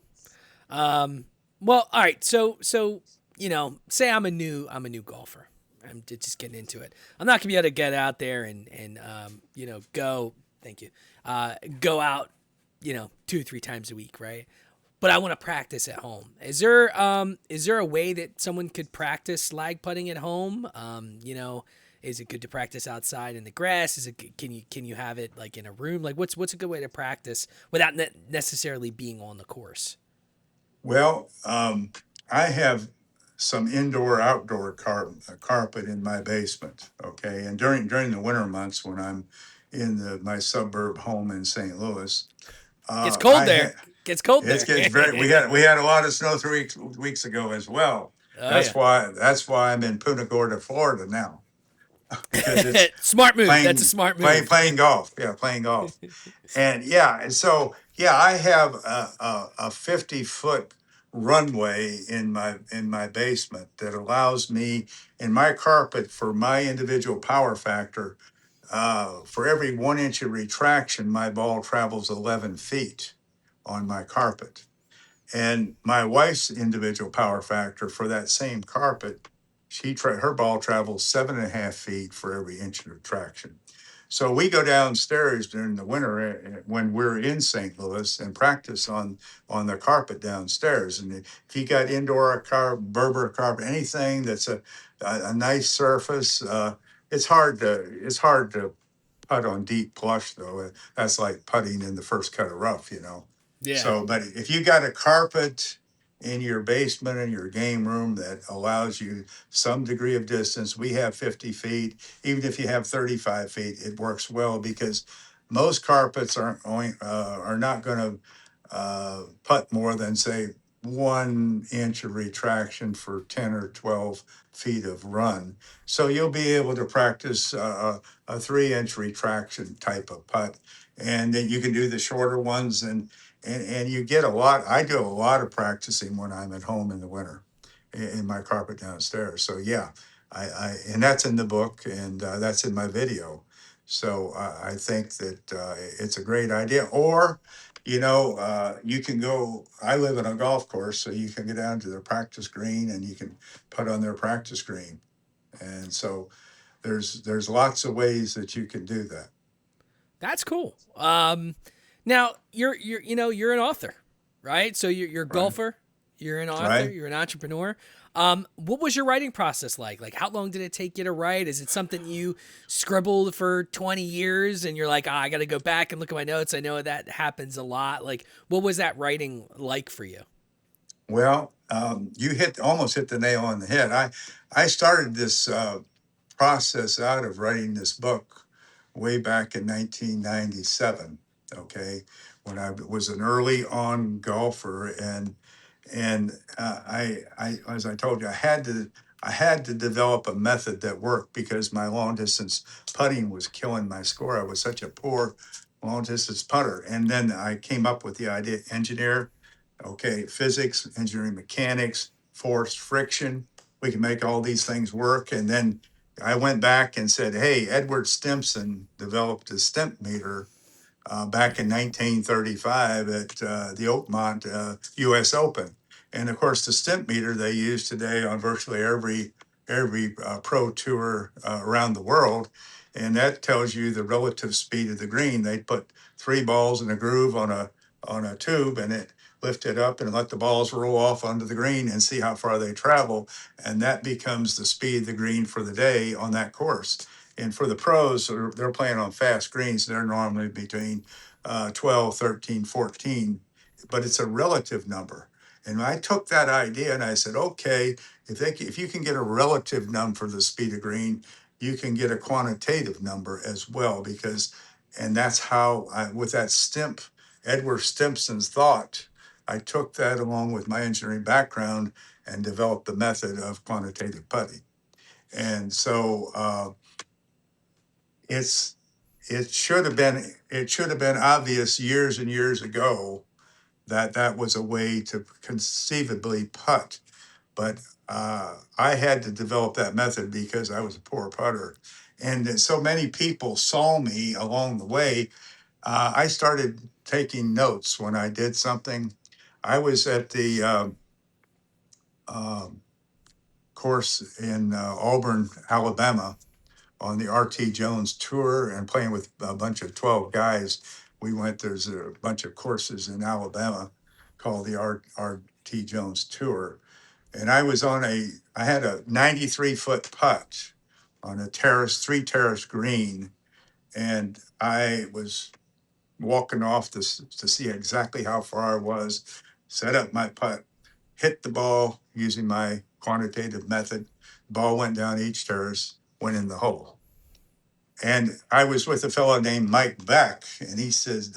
Um, well, all right. So say I'm a new golfer, I'm just getting into it. I'm not gonna be able to get out there and go. Thank you. Go out, 2 or 3 times a week, right? But I want to practice at home. Is there a way that someone could practice lag putting at home? Is it good to practice outside in the grass? Can you have it like in a room? Like what's a good way to practice without necessarily being on the course? Well, I have some indoor outdoor carpet in my basement. Okay, and during the winter months when I'm in my suburb home in St. Louis, Gets cold I there. had Gets cold it's there. getting very. We had a lot of snow 3 weeks ago as well. Oh That's yeah. why I'm in Punta Gorda, Florida now, because it's Smart move. That's a playing smart playing move. playing golf. Yeah, playing golf. And so I have a 50-foot runway in my basement that allows me in my carpet for my individual power factor. For every 1 inch of retraction, my ball travels 11 feet on my carpet. And my wife's individual power factor for that same carpet, her ball travels 7.5 feet for every inch of traction. So we go downstairs during the winter when we're in St. Louis and practice on the carpet downstairs. And if you got indoor Berber carpet, anything that's a nice surface, it's hard to putt on deep plush though. That's like putting in the first cut of rough. Yeah. So, but if you got a carpet in your basement and your game room that allows you some degree of distance, we have 50 feet. Even if you have 35 feet, it works well because most carpets are not going to putt more than say 1 inch of retraction for 10 or 12 feet of run. So you'll be able to practice a 3 inch retraction type of putt. And then you can do the shorter ones and you get a lot. I do a lot of practicing when I'm at home in the winter in my carpet downstairs. So yeah, and that's in the book and that's in my video. So I think that it's a great idea. Or, you can go. I live in a golf course, so you can go down to their practice green and you can put on their practice green. And so there's lots of ways that you can do that. That's cool. Now you're an author, right? So you're a Right. golfer, you're an author, Right. you're an entrepreneur. What was your writing process like? Like, how long did it take you to write? Is it something you scribbled for 20 years and you're like, I got to go back and look at my notes? I know that happens a lot. Like, what was that writing like for you? Well, you almost hit the nail on the head. I started this process out of writing this book way back in 1997. Okay, when I was an early on golfer, and as I told you, I had to develop a method that worked because my long distance putting was killing my score. I was such a poor long distance putter, and then I came up with the idea: engineer, okay, physics, engineering, mechanics, force, friction. We can make all these things work, and then I went back and said, hey, Edward Stimpson developed a stimp meter back in 1935 at the Oakmont U.S. Open. And of course, the stimp meter they use today on virtually every pro tour around the world, and that tells you the relative speed of the green. They put three balls in a groove on a tube, and it lift it up and let the balls roll off onto the green and see how far they travel, and that becomes the speed of the green for the day on that course. And for the pros, they're playing on fast greens. They're normally between 12, 13, 14, but it's a relative number. And I took that idea and I said, okay, if you can get a relative number for the speed of green, you can get a quantitative number as well. And that's how with that Edward Stimpson's thought, I took that along with my engineering background and developed the method of quantitative putting. And so it's it should have been obvious years and years ago that that was a way to conceivably putt, but I had to develop that method because I was a poor putter, and so many people saw me along the way. I started taking notes when I did something. I was at the um, course in Auburn, Alabama, on the RT Jones tour and playing with a bunch of 12 guys. There's a bunch of courses in Alabama called the RT Jones tour. And I had a 93-foot putt on a three terrace green. And I was walking off to see exactly how far I was, set up my putt, hit the ball using my quantitative method. Ball went down each terrace, went in the hole. And I was with a fellow named Mike Beck, and he says,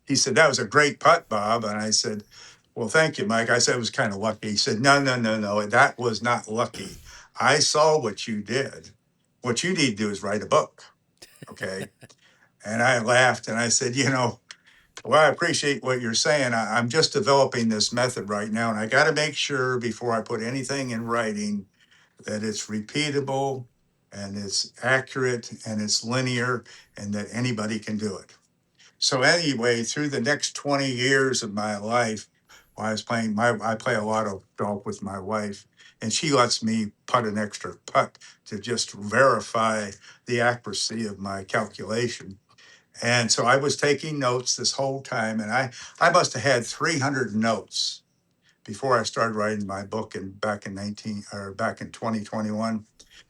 he said, that was a great putt, Bob. And I said, well, thank you, Mike. I said, it was kind of lucky. He said, no, no, no, no, that was not lucky. I saw what you did. What you need to do is write a book. Okay. And I laughed and I said, well, I appreciate what you're saying. I'm just developing this method right now. And I got to make sure before I put anything in writing that it's repeatable and it's accurate and it's linear and that anybody can do it. So anyway, through the next 20 years of my life, while I was playing, I play a lot of golf with my wife, and she lets me putt an extra putt to just verify the accuracy of my calculation. And so I was taking notes this whole time, and I must have had 300 notes before I started writing my book back in 2021.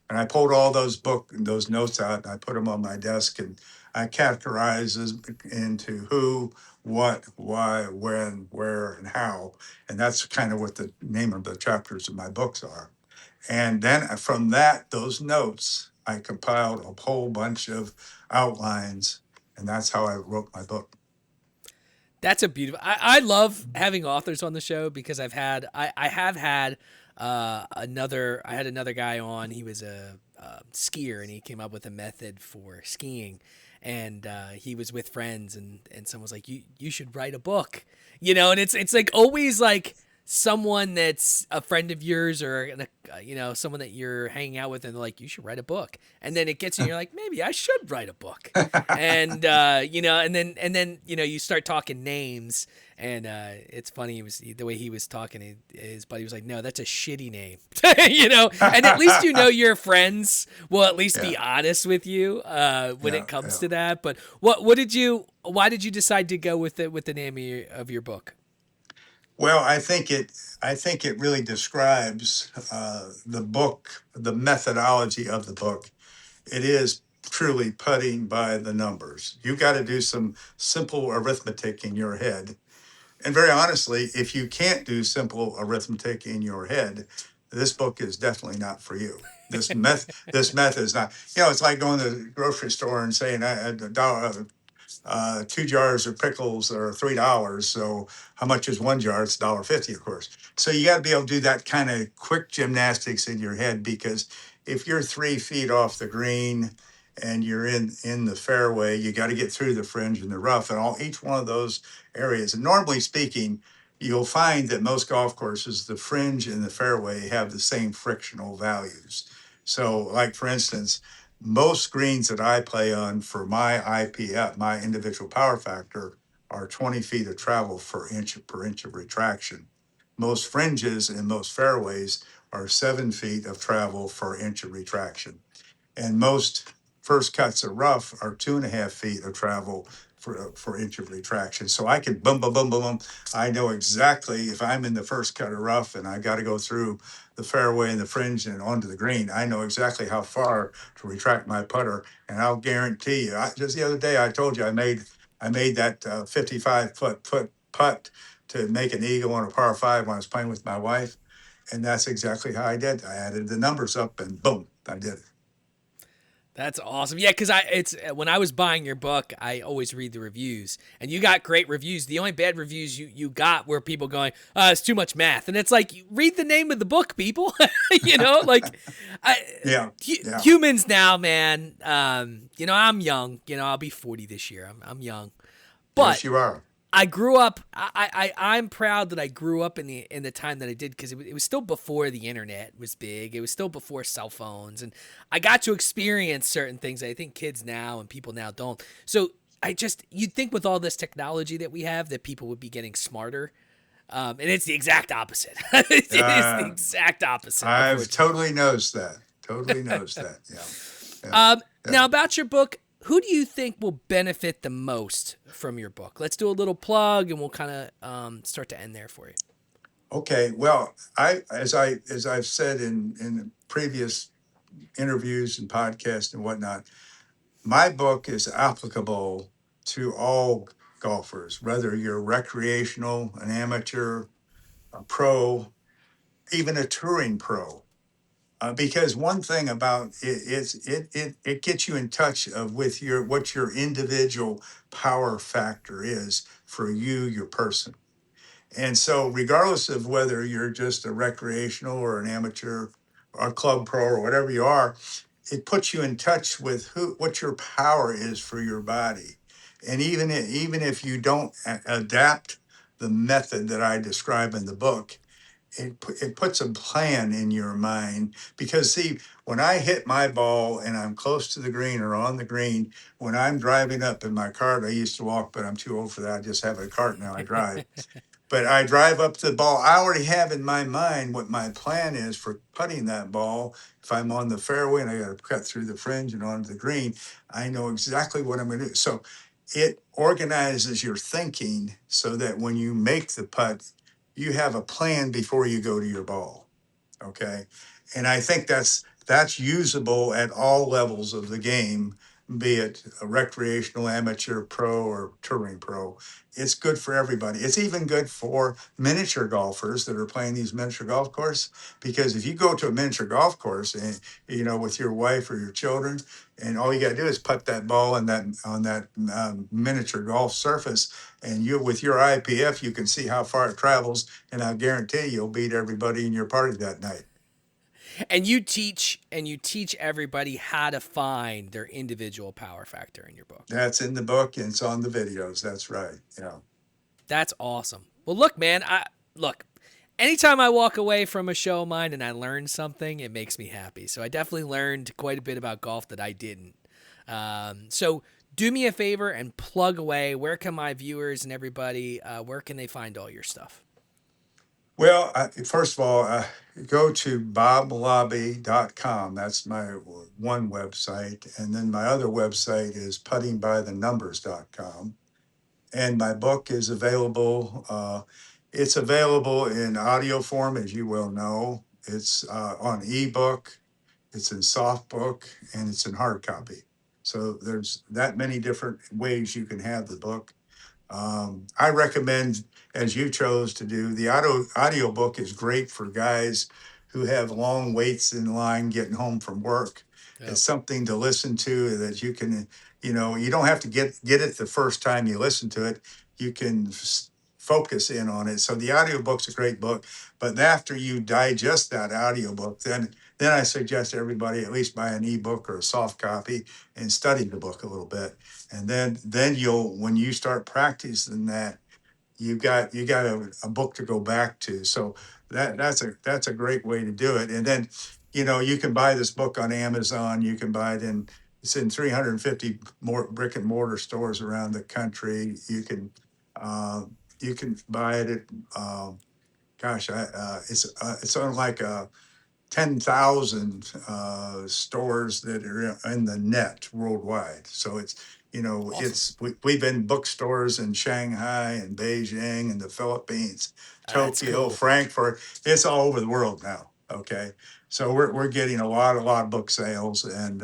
And I pulled all those notes out and I put them on my desk and I categorized into who, what, why, when, where, and how. And that's kind of what the name of the chapters of my books are. And then from those notes, I compiled a whole bunch of outlines, and that's how I wrote my book. That's a beautiful. I love having authors on the show because I have had another guy on. He was a skier and he came up with a method for skiing, and he was with friends and someone was like, you should write a book, and it's like always like someone that's a friend of yours or someone that you're hanging out with and they're like, you should write a book, and then it gets you, you're like, maybe I should write a book. And and then you start talking names, and it's funny, the way he was talking, his buddy was like, no, that's a shitty name. And at least your friends will at least be honest with you when it comes to that. But why did you decide to go with the name of your book? Well, I think it really describes the book, the methodology of the book. It is truly putting by the numbers. You got to do some simple arithmetic in your head. And very honestly, if you can't do simple arithmetic in your head, this book is definitely not for you. This method is not. It's like going to the grocery store and saying, a dollar, 2 jars of pickles are $3. So how much is 1 jar? It's $1.50, of course. So you got to be able to do that kind of quick gymnastics in your head, because if you're 3 feet off the green and you're in the fairway, you got to get through the fringe and the rough and each one of those areas. And normally speaking, you'll find that most golf courses, the fringe and the fairway have the same frictional values. So, like for instance, most greens that I play on for my IPF, my individual power factor, are 20 feet of travel per inch of retraction. Most fringes and most fairways are 7 feet of travel per inch of retraction. And most first cuts of rough are 2.5 feet of travel for inch of retraction. So I can boom, boom, boom, boom, boom. I know exactly if I'm in the first cut of rough and I got to go through the fairway and the fringe and onto the green, I know exactly how far to retract my putter. And I'll guarantee you, just the other day, I told you I made that 55-foot putt to make an eagle on a par 5 when I was playing with my wife. And that's exactly how I did. I added the numbers up and boom, I did it. That's awesome. Yeah, because it's when I was buying your book, I always read the reviews, and you got great reviews. The only bad reviews you got were people going, "It's too much math," and it's like, read the name of the book, people. Humans now, man. I'm young. I'll be 40 this year. I'm young, but yes, you are. I grew up. I'm proud that I grew up in the time that I did, because it was still before the internet was big. It was still before cell phones, and I got to experience certain things that I think kids now and people now don't. So you'd think with all this technology that we have that people would be getting smarter, And it's the exact opposite. It is the Uh, exact opposite, I've unfortunately. totally noticed that. Totally noticed that. Yeah. Yeah. Yeah. Now, about your book, who do you think will benefit the most from your book? Let's do a little plug, and we'll kind of start to end there for you. Okay. Well, as I've said in previous interviews and podcasts and whatnot, my book is applicable to all golfers, whether you're recreational, an amateur, a pro, even a touring pro. Because one thing about it is it gets you in touch of with your what your individual power factor is for you, your person. And so regardless of whether you're just a recreational or an amateur or a club pro or whatever you are, it puts you in touch with who what your power is for your body. And even if you don't adapt the method that I describe in the book, it puts a plan in your mind because see when I hit my ball and I'm close to the green or on the green, when I'm driving up in my cart, I used to walk but I'm too old for that, I just have a cart now, I drive. But I drive up to the ball. I already have in my mind what my plan is for putting that ball. If I'm on the fairway and I got to cut through the fringe and onto the green, I know exactly what I'm going to do. So it organizes your thinking so that when you make the putt, you have a plan before you go to your ball. Okay. And I think that's usable at all levels of the game, be it a recreational, amateur, pro, or touring pro. It's good for everybody. It's even good for miniature golfers that are playing these miniature golf course. Because if you go to a miniature golf course and with your wife or your children, and all you got to do is put that ball in that on that miniature golf surface, and you with your IPF, you can see how far it travels, and I guarantee you'll beat everybody in your party that night. And you teach everybody how to find their individual power factor in your book. That's in the book and it's on the videos. That's right. Yeah. That's awesome. Well, look, man, look. Anytime I walk away from a show of mine and I learn something, it makes me happy. So I definitely learned quite a bit about golf that I didn't. So do me a favor and plug away. Where can my viewers and everybody, where can they find all your stuff? Well, first of all, go to boblabbe.com. That's my one website. And then my other website is puttingbythenumbers.com. And my book is available. It's available in audio form, as you well know. It's on ebook, it's in soft book, and it's in hard copy. So there's that many different ways you can have the book. I recommend, as you chose to do, the audio book is great for guys who have long waits in line getting home from work. Yep. It's something to listen to that you can, you don't have to get it the first time you listen to it. You can focus in on it. So the audio book's a great book, but after you digest that audio book, then I suggest everybody at least buy an ebook or a soft copy and study the book a little bit. And then you'll when you start practicing that, you got a book to go back to. So that's a great way to do it. And then you can buy this book on Amazon. You can buy it it's in 350 more brick and mortar stores around the country. Uh, you can buy it at it's on like 10,000 stores that are in the net worldwide. So Awesome. we've been bookstores in Shanghai and Beijing and the Philippines, That's Tokyo, cool. Frankfurt. It's all over the world now. Okay, so we're getting a lot of book sales, and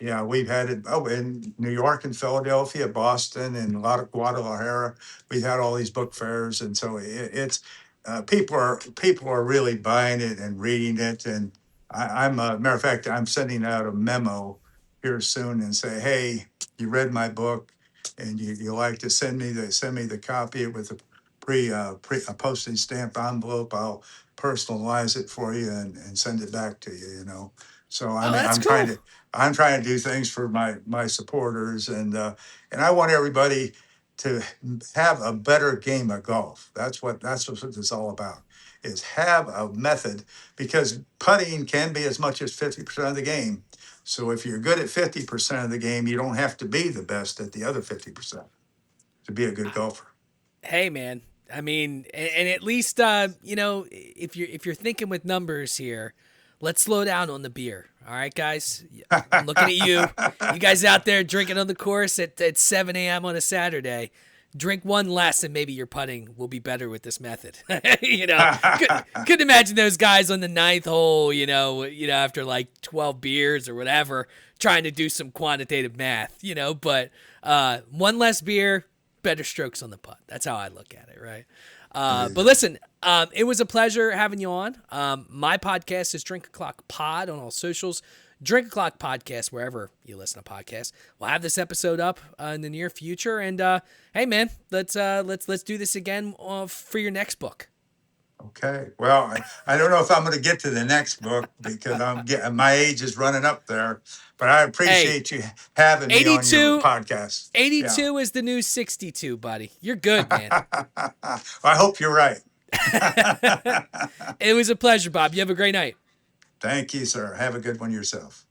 yeah, we've had it in New York and Philadelphia, Boston, and a lot of Guadalajara. We've had all these book fairs, and so it's people are really buying it and reading it. And I'm matter of fact, I'm sending out a memo here soon and say, hey, you read my book, and you like to send me the copy with a postage stamp envelope. I'll personalize it for you and send it back to you. So I Oh, mean, that's cool. I'm trying to do things for my supporters, and I want everybody to have a better game of golf. That's what it's all about. Is have a method because putting can be as much as 50% of the game. So if you're good at 50% of the game, you don't have to be the best at the other 50% to be a good golfer. Hey, man, I mean, and at least you know, if you're thinking with numbers here, let's slow down on the beer. All right, guys. I'm looking at you. You guys out there drinking on the course at 7 a.m. on a Saturday. Drink one less, and maybe your putting will be better with this method. You know, couldn't imagine those guys on the ninth hole. You know, after like 12 beers or whatever, trying to do some quantitative math. You know, but one less beer, better strokes on the putt. That's how I look at it, right? But listen, it was a pleasure having you on. My podcast is Drink O'Clock Pod on all socials. Drink O'Clock Podcast wherever you listen to podcasts. We'll have this episode up in the near future. And hey, man, let's do this again for your next book. Okay. Well, I don't know if I'm going to get to the next book because my age is running up there. But I appreciate you having me on your podcast. 82 is the new 62, buddy. You're good, man. Well, I hope you're right. It was a pleasure, Bob. You have a great night. Thank you, sir. Have a good one yourself.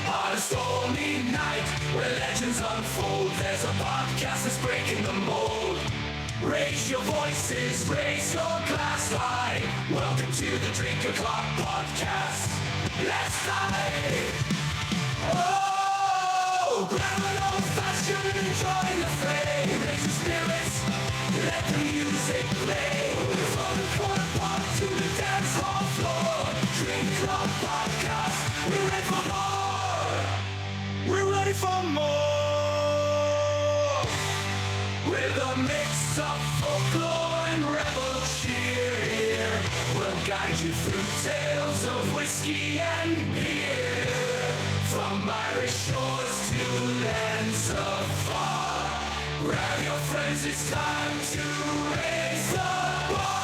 On a stormy night where legends unfold, there's a podcast that's breaking the mold. Raise your voices, raise your glass high. Welcome to the Drink O'Clock Podcast. Let's dive. Oh, grab an old fashioned and join the fray. Raise your spirits, let the music play. From the corner pub to the dance hall floor. Drink O'Clock Podcast, we're ready for more. We're ready for more. With a mix of folklore and rebel cheer, we'll guide you through tales of whiskey and beer. From Irish shores to lands afar, grab your friends, it's time to raise the bar.